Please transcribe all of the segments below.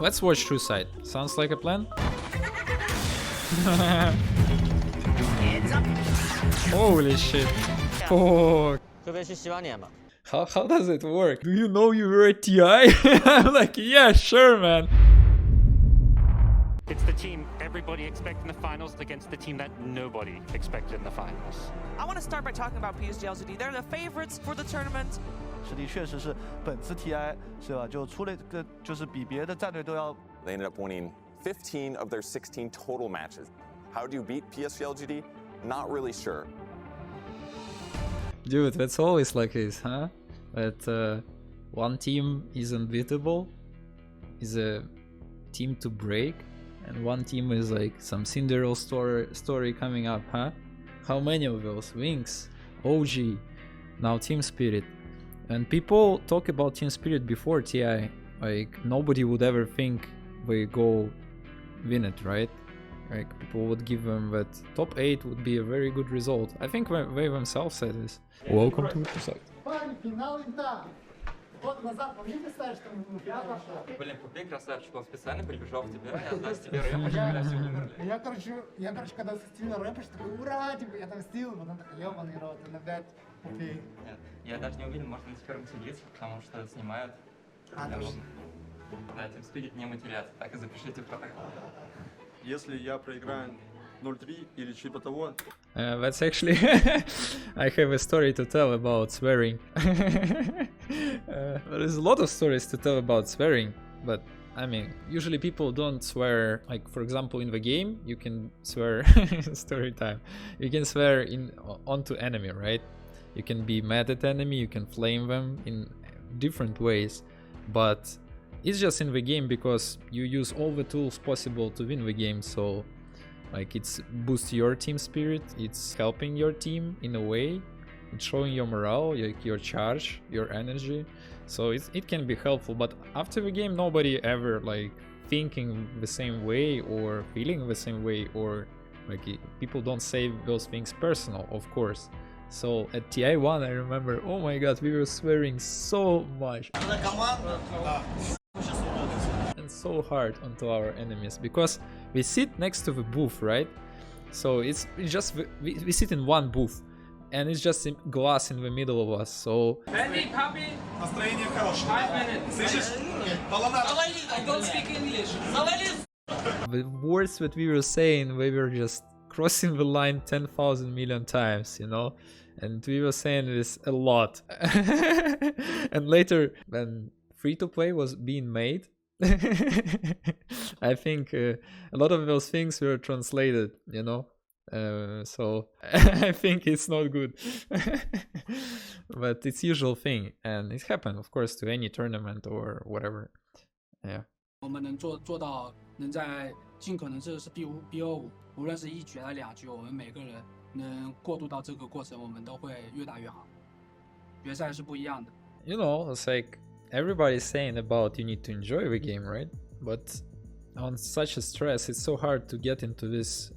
Let's watch True Side. Sounds like a plan? Holy shit. Fuck. How does it work? Do you know you were a TI? I'm like, yeah, sure, man. It's the team everybody expected in the finals against the team that nobody expected in the finals. I want to start by talking about PSG.LGD. They're the favorites for the tournament. 实力确实是本次 TI 是吧？就出了个就是比别的战队都要。They ended up winning 15 of their 16 total matches. How do you beat PSG.LGD? Not really sure. Dude, that's always like this, huh? That one team is unbeatable, is a team to break, and one team is like some Cinderella story coming up, huh? How many of those? Wings, OG, now Team Spirit. And people talk about Team Spirit before TI, like nobody would ever think they go win it, right? Like people would give them that top 8 would be a very good result. I think they themselves said this. Welcome to the site. Блин, купи, красавчик, он специально прибежал к тебе, я отдаст тебе рэп, я, короче, когда стильно рэпишь, такой, ура, типа, я там стил, потом такой, ёбаный рот, иногда, окей. Нет, я даже не уверен, может на первом сидится, потому что снимают. Да, Team Spirit не матерят, так и запишите в протокол. Если я проиграю 0-3 или типа того. That's actually I have a story to tell about swearing. There's a lot of stories to tell about swearing, but I mean, usually people don't swear. Like for example, in the game, you can swear. Story time. You can swear onto enemy, right? You can be mad at enemy. You can flame them in different ways, but it's just in the game because you use all the tools possible to win the game. So like it's boosts your team spirit, it's helping your team in a way, it's showing your morale, your charge, your energy, so it can be helpful. But after the game, nobody ever like thinking the same way or feeling the same way, or like people don't say those things personal, of course. So at TI1 I remember, oh my god, we were swearing so much and so hard onto our enemies because we sit next to the booth, right? So it's just we sit in one booth and it's just glass in the middle of us. So Dendi, copy. Настроение хорошее. 5 minutes. Слышишь? I don't speak English. The words that we were saying, we were just crossing the line 10,000 million times, you know, and we were saying this a lot. And later, when free-to-play was being made, I think a lot of those things were translated, you know, so I think it's not good. But it's usual thing, and it happened, of course, to any tournament or whatever. Yeah. 我们能做到能在尽可能这是 BO5，无论是1局还是2局，我们每个人能过渡到这个过程，我们都会越打越好。决赛是不一样的。You know, it's like everybody's saying about you need to enjoy the game, right? But on such a stress, it's so hard to get into this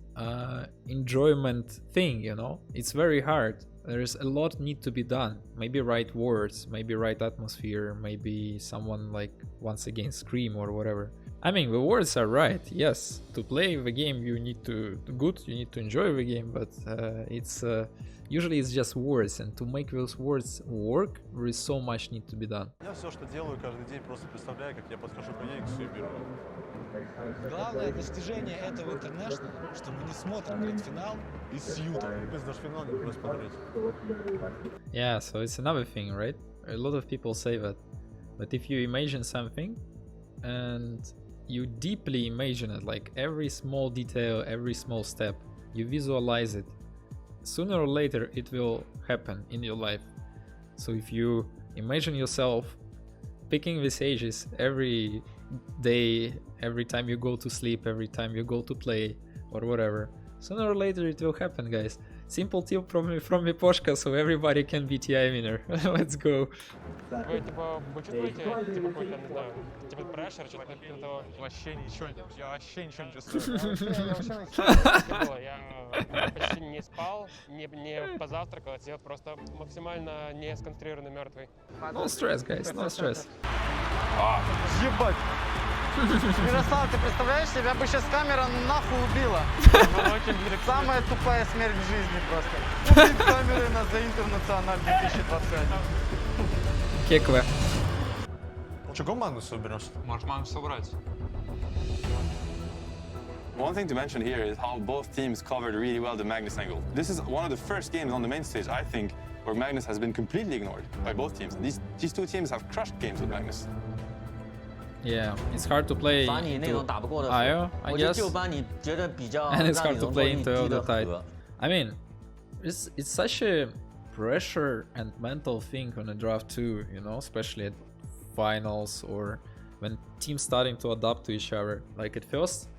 enjoyment thing, you know? It's very hard. There's a lot need to be done. Maybe right words, maybe right atmosphere, maybe someone like once again scream or whatever. I mean, the words are right, yes. To play the game you need to enjoy the game, but it's usually it's just words, and to make those words work, there is so much need to be done. Я все, что делаю каждый день, просто представляю, как я подхожу к Яниксу и беру. Главное достижение этого интернешнла, что мы не смотрим гранд-финал из Сьюта. Без даже финал не просто смотреть. Yeah, so it's another thing, right? A lot of people say that. But if you imagine something and you deeply imagine it, like every small detail, every small step, you visualize it, sooner or later it will happen in your life. So if you imagine yourself picking these ages every day, every time you go to sleep, every time you go to play or whatever, sooner or later it will happen, guys. Simple tip from me Poshka, so everybody can be TI winner. Let's go. Вы, типа, вы чувствуете, типа, какой-то, не знаю, типа, прешер, что-то этого? Вообще ничего, я вообще ничего не чувствую. Я почти не спал, не позавтракал, я просто максимально не сконцентрированный, мертвый. No stress, guys, no stress. Ебать! Мирослав, ты представляешь, тебя бы сейчас камера нахуй убила. Самая тупая смерть в жизни просто. Убить камерой нас за Интернациональ 2021. Кекве. Чего Магнуса уберешь? Можешь Магнуса убрать. One thing to mention here is how both teams covered really well the Magnus angle. This is one of the first games on the main stage, I think, where Magnus has been completely ignored by both teams. These two teams have crushed games with Magnus. Yeah, it's hard to play into IO, I guess, and it's hard to play into Elder Tide. I mean, it's such a pressure and mental thing on a draft too, you know, especially at finals or when teams starting to adapt to each other. Like at first,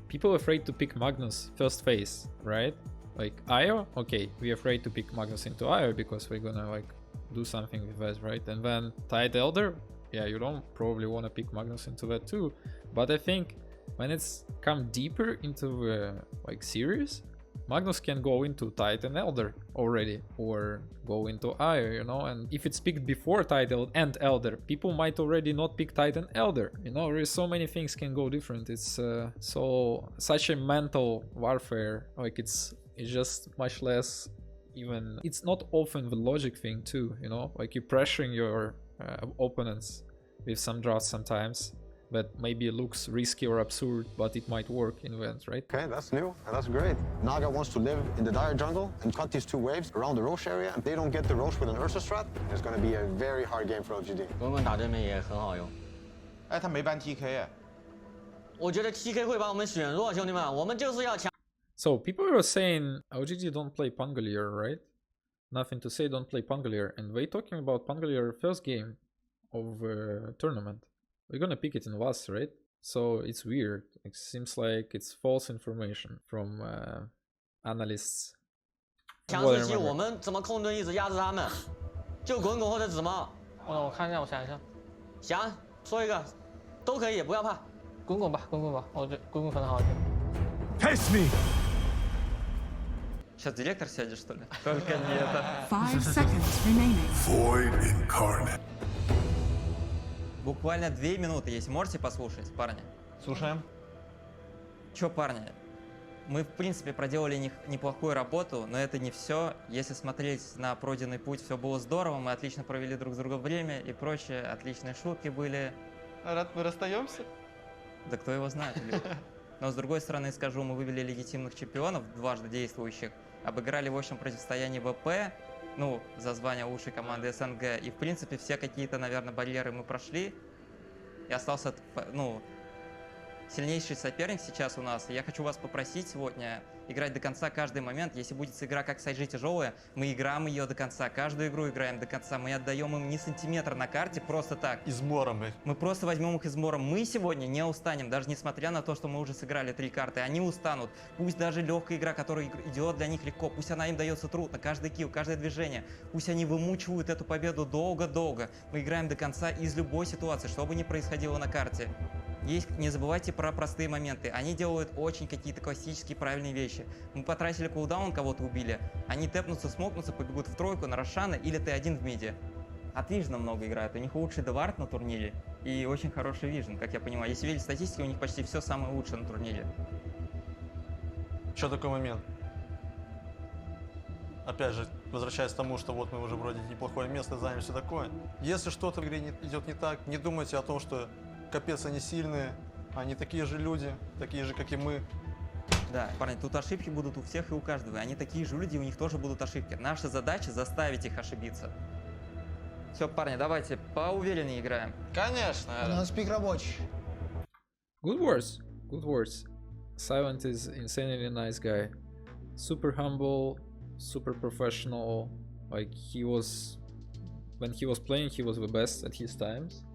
people afraid to pick Magnus first phase, right? Like IO, okay, we're afraid to pick Magnus into IO because we're gonna like do something with that, right? And then Tide Elder, yeah, you don't probably want to pick Magnus into that too. But I think when it's come deeper into like series, Magnus can go into Tide and Elder already, or go into IO, you know, and if it's picked before Tide and Elder, people might already not pick Tide and Elder, you know, there's so many things can go different. It's such a mental warfare, like it's just much less even, it's not often the logic thing too, you know, like you're pressuring your opponents with some drafts sometimes that maybe looks risky or absurd, but it might work in the end, right? Okay, that's new and that's great. Naga wants to live in the dire jungle and cut these two waves around the Roche area, and they don't get the Roche with an Ursa strat. It's going to be a very hard game for LGD. 滚滚打对面也很好用。哎，他没办 TK 哎。我觉得 TK 会把我们选弱，兄弟们，我们就是要强。 So people were saying LGD don't play Pangolier, right? Nothing to say, don't play Pangolier, and they talking about Pangolier first game of tournament. We're gonna pick it in VAS, right? So it's weird. It seems like it's false information from analysts. 强势期我们怎么空盾一直压制他们？就滚滚或者紫猫。我看一下，我想一下。想说一个，都可以，不要怕。滚滚吧，滚滚吧，我觉得滚滚可能好一点。 Taste me. Сейчас директор сядет, что ли? Только не это. 5 seconds remaining. Void incarnate. Буквально 2 минуты, если можете послушать, парни. Слушаем. Чё, парни? Мы, в принципе, проделали неплохую работу, но это не все. Если смотреть на пройденный путь, все было здорово, мы отлично провели друг с другом время и прочее, отличные шутки были. Рад, мы расстаемся? Да кто его знает. Но с другой стороны скажу, мы вывели легитимных чемпионов, дважды действующих, обыграли в общем противостоянии ВП, ну, за звание лучшей команды СНГ, и в принципе все какие-то, наверное, барьеры мы прошли, и остался, ну, сильнейший соперник сейчас у нас. И я хочу вас попросить сегодня играть до конца каждый момент. Если будет игра как Сайджи тяжелая, мы играем ее до конца. Каждую игру играем до конца. Мы отдаем им ни сантиметра на карте просто так. Измором их. Мы просто возьмем их измором. Мы сегодня не устанем, даже несмотря на то, что мы уже сыграли 3 карты. Они устанут. Пусть даже легкая игра, которая идет для них легко, пусть она им дается трудно. Каждый килл, каждое движение. Пусть они вымучивают эту победу долго-долго. Мы играем до конца из любой ситуации, что бы ни происходило на карте. Не забывайте про простые моменты. Они делают очень какие-то классические правильные вещи. Мы потратили кулдаун, кого-то убили. Они тэпнутся, смокнутся, побегут в тройку на Рошана или Т1 в миде. От Вижна много играют. У них лучший девард на турнире и очень хороший Вижн, как я понимаю. Если видеть статистику, у них почти все самое лучшее на турнире. Что такой момент? Опять же, возвращаясь к тому, что вот мы уже вроде неплохое место заняли, все такое. Если что-то в игре идет не так, не думайте о том, что капец, они сильные, они такие же люди, такие же, как и мы. Да, парни, тут ошибки будут у всех и у каждого. Они такие же люди, у них тоже будут ошибки. Наша задача заставить их ошибиться. Все, парни, давайте поувереннее играем. Конечно. У нас пик рабочий. Good words, good words. Silent is insanely nice guy. Super humble, super professional. Like he was, when he was playing, he was the best at his times.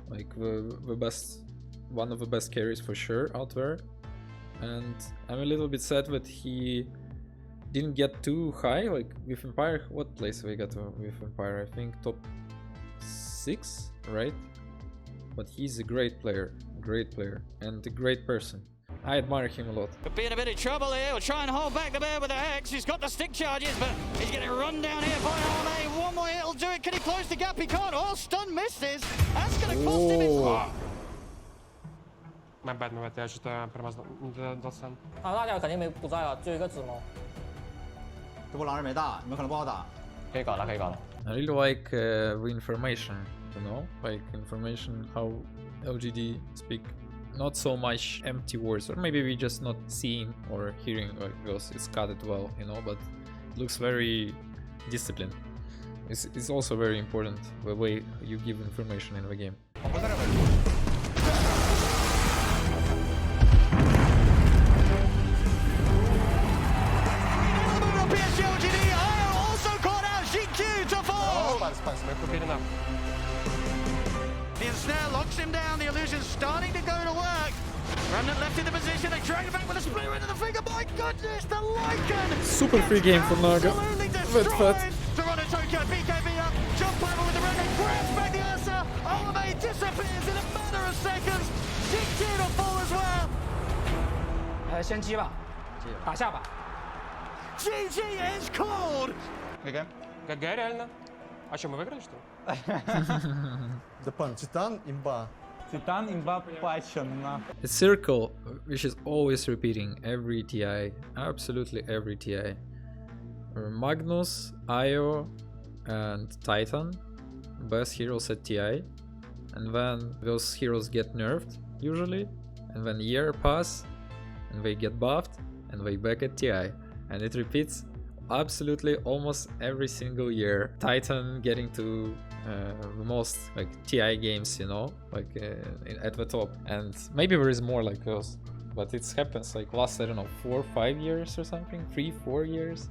Like the best, one of the best carries for sure out there. And I'm a little bit sad that he didn't get too high. Like with Empire, what place we got with Empire? I think top 6, right? But he's a great player, and a great person. I admire him a lot. Could be in a bit of trouble here. We'll try and hold back the bear with the Hex. He's got the stick charges, but he's getting run down here by Arne. One more hit will do it. Can he close the gap? He can't. Oh, stun misses. That's going to cost him his... My bad, я что-то промазал, не додался.大家肯定不在了，只有一个紫猫。这波狼人没大，你们可能不好打。可以搞了，可以搞了。 I really like the information, you know, like information how LGD speak. Not so much empty words, or maybe we just not seeing or hearing like because it's coded well, you know, but it looks very disciplined. It's also very important the way you give information in the game. PSG.LGD also caught out GQ to fall. The ensnare locks him down. The illusion's starting to go to work. Remnant left in the position. They trade it back with a splitter into the finger. My goodness, the Lycan. Super free game for Naga. Destroyed. Toronto Tokyo, BKB up. Jump over with the Renegade. Grabs back the Ursa. Olame disappears in a matter of seconds. GQ to fall as well. 先击吧，打下吧。 GG is called. ГГ реально. А что, мы выиграли, что ли? Депан, Титан, имба. Титан имба пачена. A circle which is always repeating every TI, absolutely every TI. Magnus, Io, and Titan, best heroes at TI, and then those heroes get nerfed usually, and then year pass, and they get buffed, and they back at TI, and it repeats absolutely almost every single year. Titan getting to the most like TI games, you know, like at the top, and maybe there is more like those, but it happens like last, I don't know, 4 or 5 years or something, 3-4 years.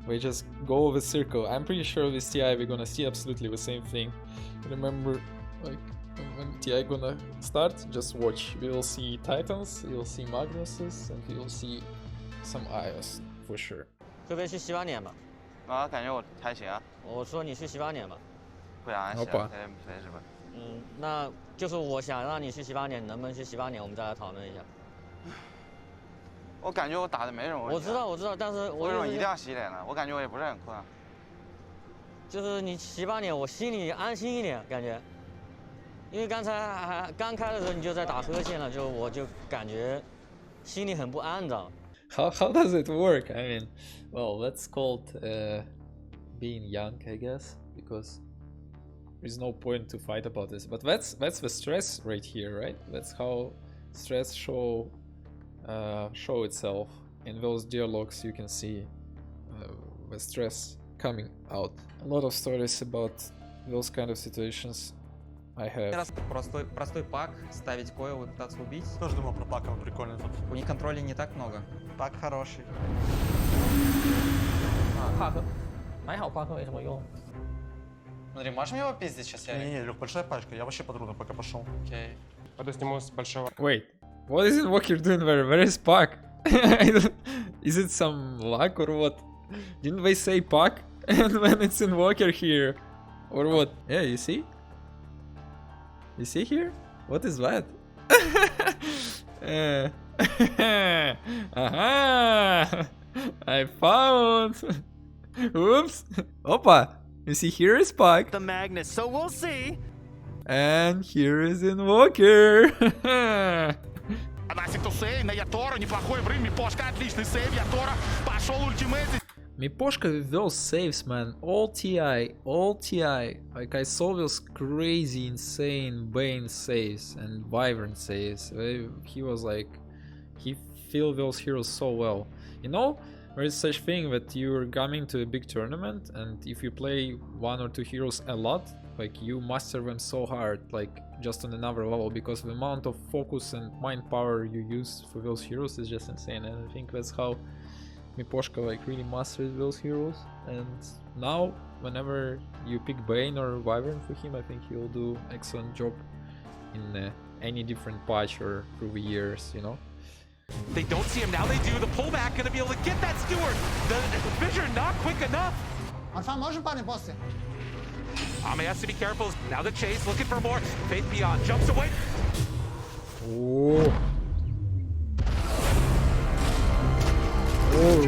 We just go over the circle. I'm pretty sure with TI we're gonna see absolutely the same thing. Remember, like when TI gonna start, just watch. We will see Titans, you'll see Magnuses, and you'll see some Ios for sure. 会不会去西八年吧？啊，感觉我还行啊。我说你去西八年吧。不想洗，没事吧？那就是我想让你去西八年，能不能去西八年？我们再来讨论一下。我感觉我打的没什么问题。我知道，但是为什么一定要洗脸呢？我感觉我也不是很困。就是你西八年，我心里安心一点，感觉。因为刚才还刚开的时候你就在打黑线了，我就感觉心里很不安的。 How does it work? I mean, well, that's called being young, I guess, because there's no point to fight about this. But that's the stress right here, right? That's how stress show itself in those dialogues. You can see the stress coming out. A lot of stories about those kind of situations I have. Простой пак, ставить койл и пытаться убить. Тоже думал про пак, он прикольный тут. У них контролей не так много. Пак хороший. 帕克，还好帕克没什么用。 Смотри, можем его пиздить сейчас? Не, Лёх, большая пачка, я вообще под руну пока пошел. Окей. Пойду сниму с большого. Wait, what is Invoker doing there? Where is Puck? Is it some luck or what? Didn't they say Puck? And when it's Invoker here? Or what? Yeah, you see? You see here? What is that? Aha! I found! Oops! Opa! You see, here is Puck. The Magnus, so we'll see. And here is Invoker. Насик сейв на Ятора, неплохой врыв, Мипошка отличный сейв, Ятора пошел ультимейт. Miposhka with those saves, man, all TI, like I saw those crazy, insane Bane saves and Wyvern saves. He was like, he filled those heroes so well. You know, there is such thing that you're coming to a big tournament, and if you play 1 or 2 heroes a lot, like you master them so hard, like just on another level, because the amount of focus and mind power you use for those heroes is just insane, and I think that's how Miposhka like really mastered those heroes. And now whenever you pick Bane or Wyvern for him, I think he'll do excellent job in any different patch or through the years, you know. They don't see him, now they do. The pullback gonna be able to get that Steward. The vision not quick enough. Has to be careful. Now the chase, looking for more. Faith Beyond jumps away. Oh. And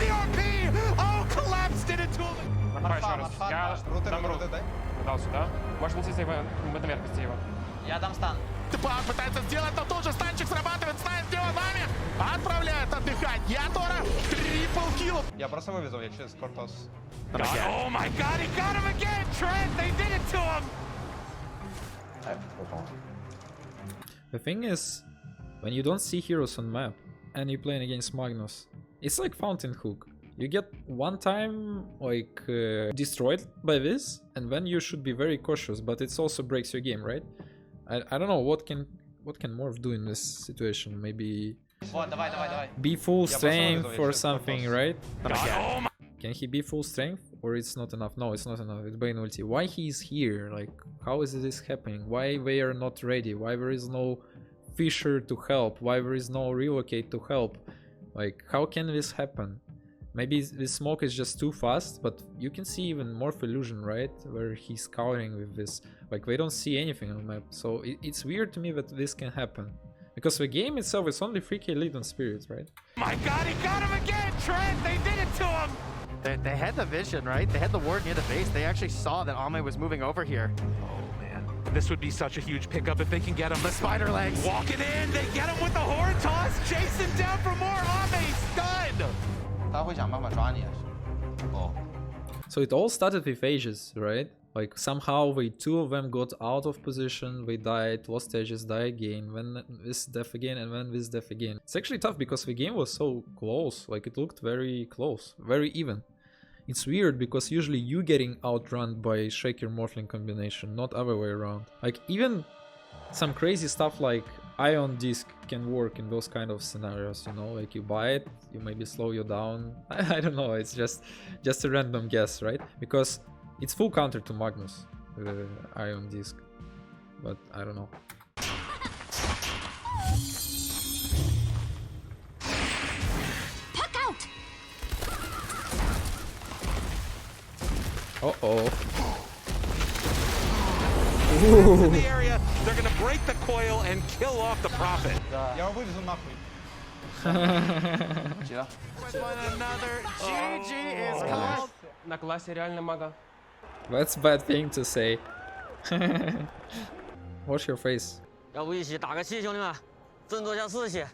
the RP! Oh, collapsed it into him! Давай еще раз. Я дам руку. Дал сюда. Можешь нести его наверх, нести его. Я дам стан. The bot, but that пытается сделать, но тут же станчик срабатывает, ставит делами, отправляет отдыхать Ятора, трипл килл. Я просто вывезу, я через Кортос. Oh my god, he got him again, Trent, they did it to him. The thing is, when you don't see heroes on map and you're playing against Magnus, it's like Fountain Hook. You get one time like destroyed by this, and then you should be very cautious, but it also breaks your game, right? I don't know what can Morph do in this situation. Maybe be full strength or something, right? Can he be full strength or it's not enough? No, it's not enough. It's Bane ulti. Why he is here? Like, how is this happening? Why they are not ready? Why there is no Fisher to help? Why there is no relocate to help? Like, how can this happen? Maybe this smoke is just too fast, but you can see even Morph illusion, right? Where he's scouting with this. Like, they don't see anything on the map. So it's weird to me that this can happen. Because the game itself is only 3k lead on Spirit, right? My god, he got him again, Trent, they did it to him. They had the vision, right? They had the ward near the base. They actually saw that Ame was moving over here. Oh man, this would be such a huge pickup if they can get him. The spider legs walking in, they get him with the horn toss, chasing down for more. Ame stunned. So it all started with Aegis, right? Like somehow the two of them got out of position, they died, lost Aegis, die again, then this death again, and then this death again. It's actually tough because the game was so close, like it looked very close, very even. It's weird because usually you getting outrun by Shaker Morphling combination, not other way around. Like even some crazy stuff like Ion Disc can work in those kind of scenarios, you know, like you buy it, you maybe slow you down. I don't know, it's just a random guess, right? Because it's full counter to Magnus, the Ion Disc, but I don't know. Puck out! Uh-oh. In the area, they're gonna break the coil and kill off the Prophet. Я вывезу нахуй. Another GG is called. На классе реально мага. That's a bad thing to say. Wash your face. 要不一起打个气，兄弟们，振作一下士气。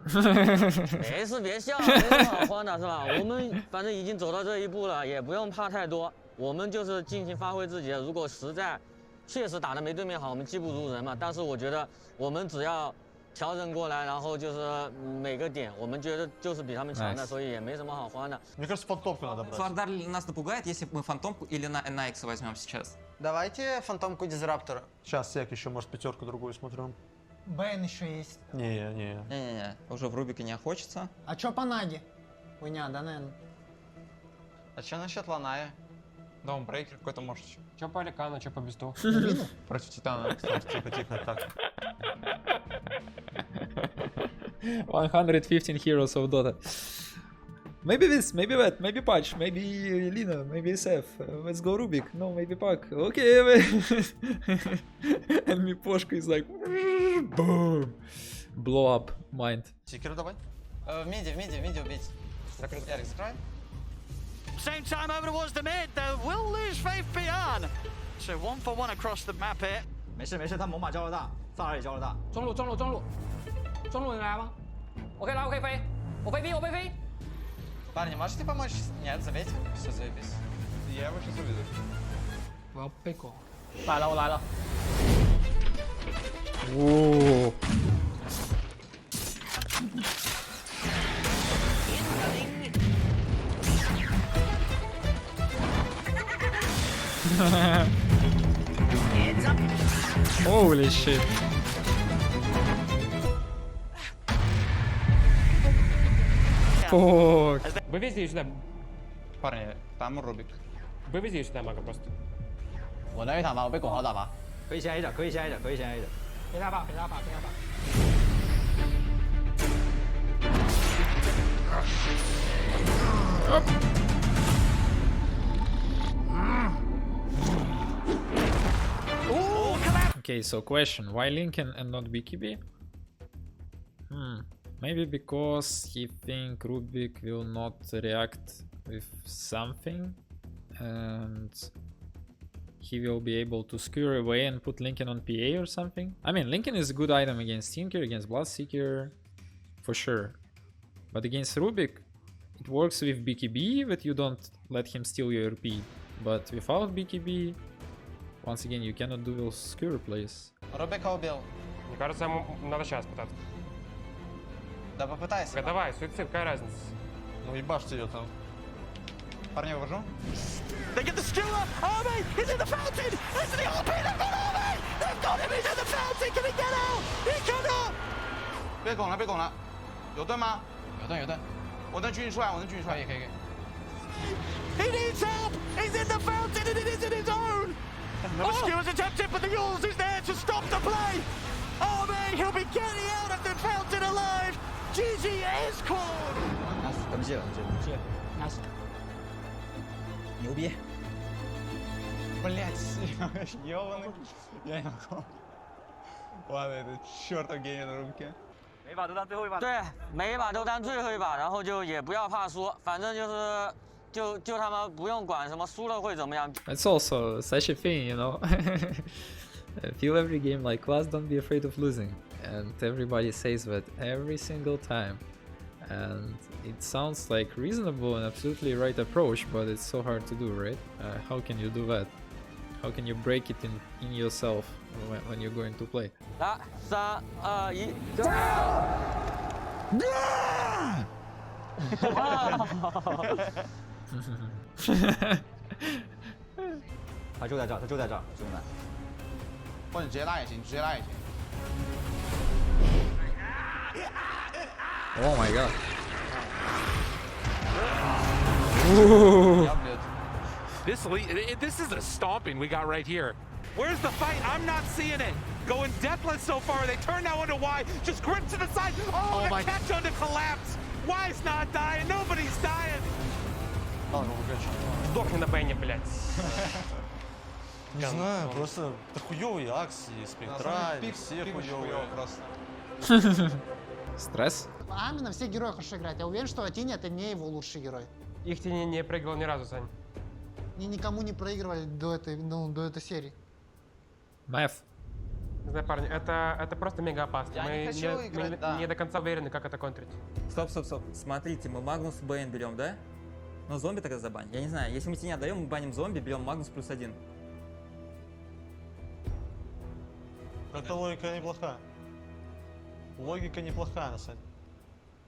没事，别笑，没什么好慌的，是吧？我们反正已经走到这一步了，也不用怕太多。我们就是尽情发挥自己。如果实在确实打得没对面好，我们技不如人嘛。但是我觉得我们只要调整过来，然后就是每个点，我们觉得就是比他们强的，所以也没什么好慌的。Мне кажется, фантомку надо брать. Свардар нас напугает, если мы фантомку или на NX возьмем сейчас? Давайте фантомку Дизраптора. Сейчас сек еще, может, пятерку другую смотрю. Бэйн еще есть. Не. Не-не-не, уже в Рубике не охочется. А чё по Наге? Хуйня, да, наверное? А что насчет Ланая? Даунбрейкер какой-то может еще. Чё по Аликану, чё по Бесту? Против Титана. Тихо, так. 115 heroes of Dota. Maybe this, maybe that, maybe Patch, maybe Lina, maybe SF. Let's go Rubik. No, maybe Puck. Okay. And Miposhka is like, boom, blow up mind. Секер давай. В миде убить. Ярик, закрой. Same time over towards the mid, though, will lose faith beyond. So 1-for-1 across the map here. 没事，他猛犸交了大，萨尔也交了大。中路能来吗？我可以来，我可以飞，我飞 B。 Парни, можете помочь? Нет, заметь. Все, заебись. Я его сейчас увезу. 我要被狗。我来了。 Whoa. Holy shit. Fuck. Вывези ее сюда. Парни, там Рубик. Вывези ее сюда, мага, просто. 我能 A 塔吗？我被拱好打吗？可以先 A 的。陪他吧。Okay, so question, why Lincoln and not BKB? Maybe because he think Rubik will not react with something, and he will be able to skewer away and put Lincoln on PA or something. I mean, Lincoln is a good item against Tinker, against Bloodseeker, for sure. But against Rubik, it works with BKB that you don't let him steal your RP. But without BKB, once again, you cannot do those skewer plays. Рубика убил. Мне кажется, ему надо сейчас пытаться. Да попытайся. Давай, суицид, какая разница? Ну ебашьте ее там. Парня вывожу. They get the skewer. Army is in the fountain. It's the RP. They've got Army. They've got him. He's in the fountain. Can he get out? He cannot. 被拱了，被拱了。有盾吗？有盾，有盾。我能举你出来，我能举你出来。可以，可以，可以。 He needs help. He's in the fountain and it isn't his own. Another skewer's attempted, but the Yules is there to stop the play. Army, he'll be getting out of the fountain alive. GG is called. 感谢，感谢。Nice. 牛逼！Блять, ёбаный. Я не могу. Ладно, это чёртов гений на руке. 每把都当最后一把。对，每一把都当最后一把，然后就也不要怕输，反正就他们不用管什么输了会怎么样。It's also such a thing, you know. Feel every game like class, don't be afraid of losing. And everybody says that every single time. And it sounds like reasonable and absolutely right approach, but it's so hard to do, right? How can you do that? How can you break it in yourself when you're going to play? 来，3、2、1，走！他就在这儿，他就在这儿，兄弟们。或者直接拉也行，直接拉也行。Oh my god. This is a stomping we got right here. Where's the fight? I'm not seeing it. Going deathless so far. They turn now into Y. Just grip to the side. Oh, the catch on to collapse. Y's not dying. Nobody's dying. Сдохни на Бенни, блядь. Не знаю, просто это хуёвые акции, спектра, все хуёвые просто. Стресс? Ами на всех героях хорошо играет. Я уверен, что Атини это не его лучший герой. Их тени не проиграл ни разу, Сань. Они никому не проигрывали до этой серии. Math. Не знаю, парни, это просто мега опасно. Мы не до конца уверены, как это контрить. Стоп. Смотрите, мы Магнус Бэйн берем, да? Но зомби тогда забань. Я не знаю, если мы тени отдаем, мы баним зомби, берем Магнус +1. Это логика неплохая. Логика неплохая, на самом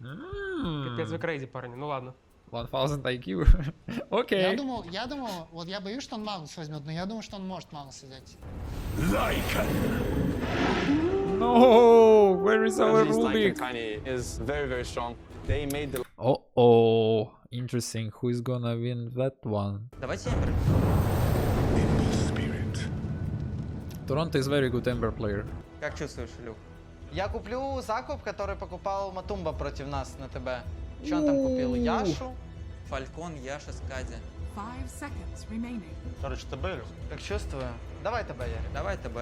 деле. Капец, вы крейзи, парни, ну ладно. 1000 IQ. Окей. Я думал, вот я боюсь, что он Магнус возьмет, но я думаю, что он может Магнус взять. No, where is our Rubik? Is very, very strong. They made the... Oh, interesting. Who is gonna win that one? Давайте Эмбер. Toronto is very good Ember player. Как чувствуешь, Люк? Я куплю закуп, который покупал Матумба против нас на ТБ. Что он там купил? Яшу? Фалькон, Яша, Скади. 5 seconds remaining. Короче, ТБ. Как чувствую. Давай ТБ, Ярик. Давай ТБ.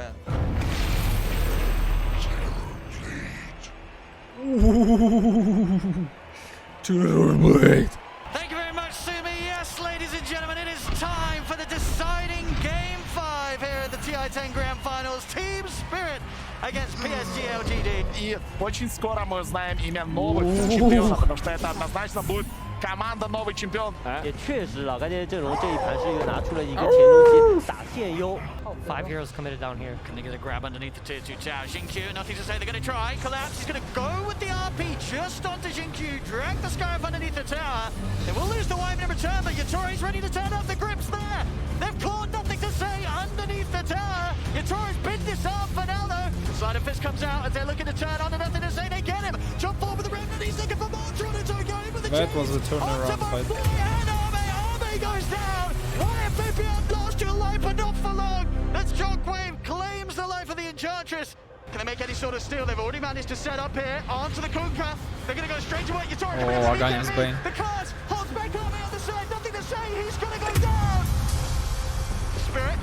Turboblade. Thank you very much, Sumi. Yes, ladies and gentlemen, it is time for the deciding Game 5 here at the TI-10 Grand Finals. Team Spirit against PSG.LGD. И очень skoro мы узнаем имя новых чемпионов, потому что это однозначно будет команда новый чемпион. 也确实老干爹阵容这一盘是一个拿出了一个前路机打线优。5 heroes committed down here. Can they get a grab underneath the tier 2 tower? Xingqiu, nothing to say, they're going to try. Collapse, he's going to go with the RP just onto Xingqiu, drag the Scarab underneath the tower. They will lose the wave in return, but Yatori's ready to turn up the grips there. They've clawed, nothing to say underneath the tower. Yatori's bid this up for now though. Sleight of Fist comes out as they're looking to turn on, and nothing to say, they get him. Jump forward with the remnant, he's looking for more. Toronto going with the That was a turnaround fight. Army goes down. YFP lost your life, but not for long. That's Shockwave claims the life of the Enchantress. Can they make any sort of steal? They've already managed to set up here onto the Kunkka. They're going to go straight to what Yatori. Oh, Agani's Bane. The cards holds back Army on the side. Nothing to say. He's going to go down. Spirit.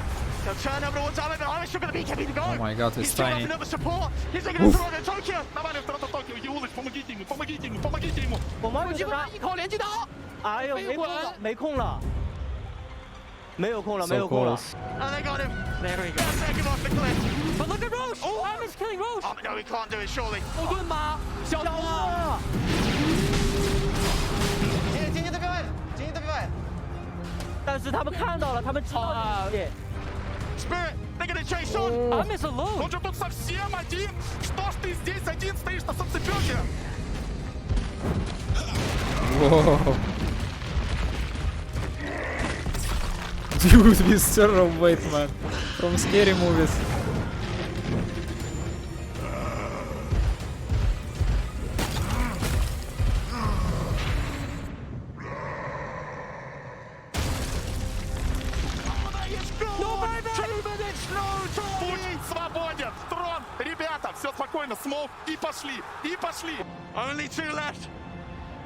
They'll turn over towards Army, but Army's still going to be keeping to go. Oh my god, it's He's tiny. another support. He's taking a Toronto Tokyo. Давай, Toronto Tokyo, Yulish, помогите ему, помогите ему, помогите ему. 我们基本上一口连击刀。哎呦，没空了。没有空了， So 没有空了。 close. Oh, they got him. There we go. Take him off the cliff. But look at Roche! Oh, Ami's killing Roche! Oh, no, he can't do it, surely. 后盾马，小马。经济добивает，经济добивает。但是他们看到了，他们知道这 Spirit, they're gonna chase on. Ami's alone. Он же тут совсем один. Что ж ты здесь один стоишь на солнцепёке? Whoa. Dude with zero weight, man. From scary movies. Путь свободен! Трон! Ребята, все спокойно, смоук и пошли! И пошли! Only two left.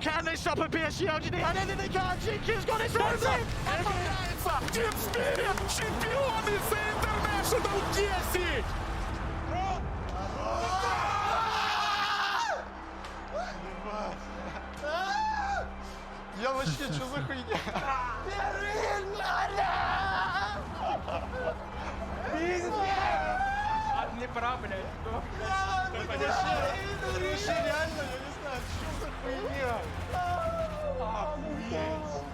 Can they stop a PSG.LGD? I don't think they can. GQ's got it. Обновляется! Team Spirit! Чемпионы за International 10! Я вообще, что за хуйня? Не пора, блядь. Вообще реально, я не знаю, что за хуйня?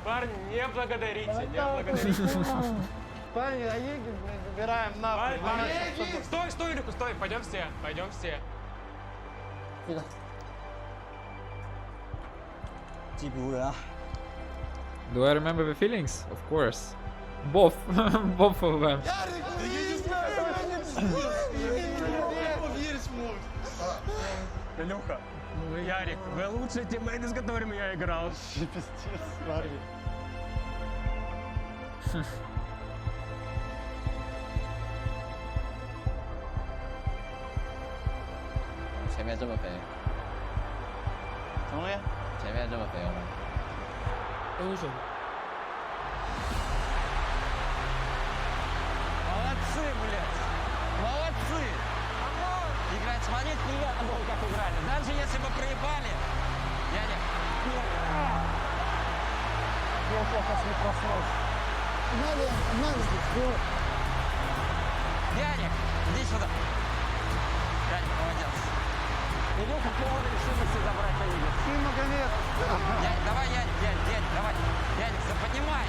Парни, не благодарите, не благодарите. Парни, а Еги, блин, забираем нахуй. Стой, стой, Илюха, стой, пойдем все, пойдем все. Do I remember the feelings? Of course. Both. Both of them. Илюха, ну Ярик, вы лучшие тиммейты, с которыми я играл. Пиздец, смотри. 前面这么肥，怎么了呀？前面这么肥吗？都是。 Молодцы, блядь! Молодцы! Играть с монет приятно было, как играли. Даже если бы проебали, я не... Я сейчас не проснулся. Яник, иди сюда. Яник, молодец. Илюха полной решимости забрать Яник. Ты, Магомед. Давай, Яник, давай. Яник, заподнимай.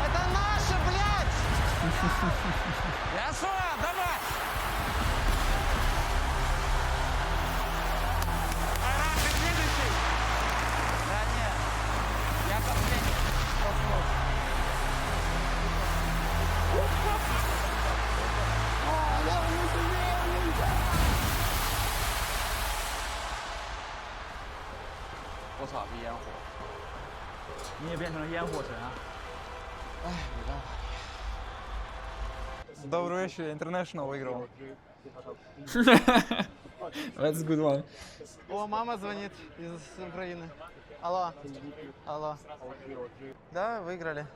Это наше, блядь! Хорошо, давай! Айран, ты следующий! Да нет, я последний.我操，是烟火！你也变成了烟火神啊！ 哎，没办法。 Добрый вечер, International выиграл. That's a good one. О, мама звонит из Украины. Алло. Алло. Да, выиграли.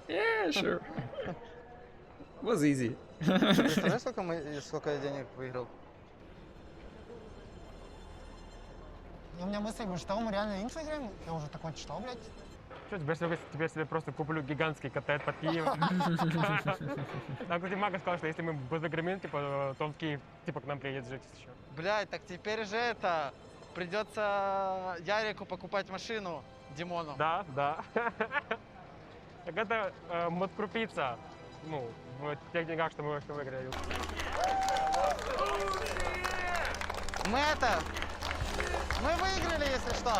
Yeah, sure. Was easy. Представляешь, сколько я денег выиграл? У меня мысль, что мы реально инфо играем? Я уже такой читал, блядь. Что, теперь себе просто куплю гигантский коттедж под Киев. А, кстати, Мага сказал, что если мы загремим, типа, то он в Киев, типа, к нам приедет жить еще. Блядь, так теперь же это... Придется Ярику покупать машину, Димону. Да, да. Так это моткрупица, ну, в тех деньгах, что мы вообще выиграли. Мы это... Мы выиграли, если что.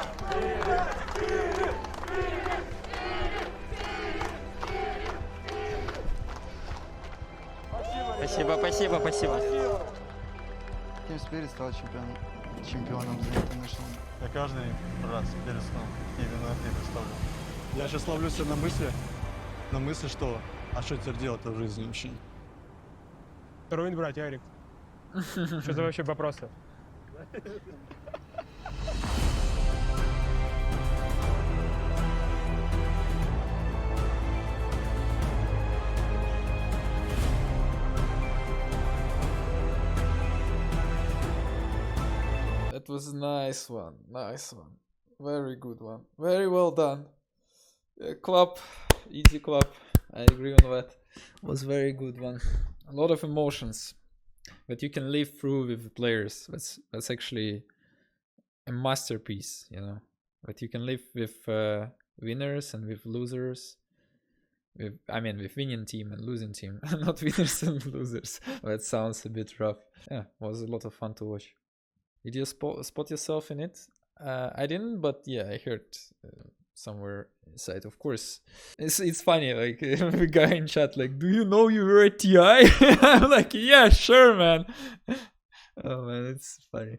Спасибо, спасибо, спасибо. Team Spirit стал чемпионом за International. Я каждый раз перед сном именно это и представлю. Я сейчас ловлю себя на мысли, что а что теперь делать в жизни вообще? Второй не брать, Ярик. Что за вообще вопросы? That was a nice one. Nice one. Very good one. Very well done. Clap, easy clap. I agree on that. Was very good one. A lot of emotions that you can live through with players. That's actually a masterpiece, you know. That you can live with winners and with losers. With winning team and losing team, not winners and losers. That sounds a bit rough. Yeah, was a lot of fun to watch. Did you spot yourself in it? I didn't, but yeah, I heard somewhere inside. Of course, it's funny. Like the guy in chat, like, do you know you were a TI? I'm like, yeah, sure, man. Oh man, it's funny.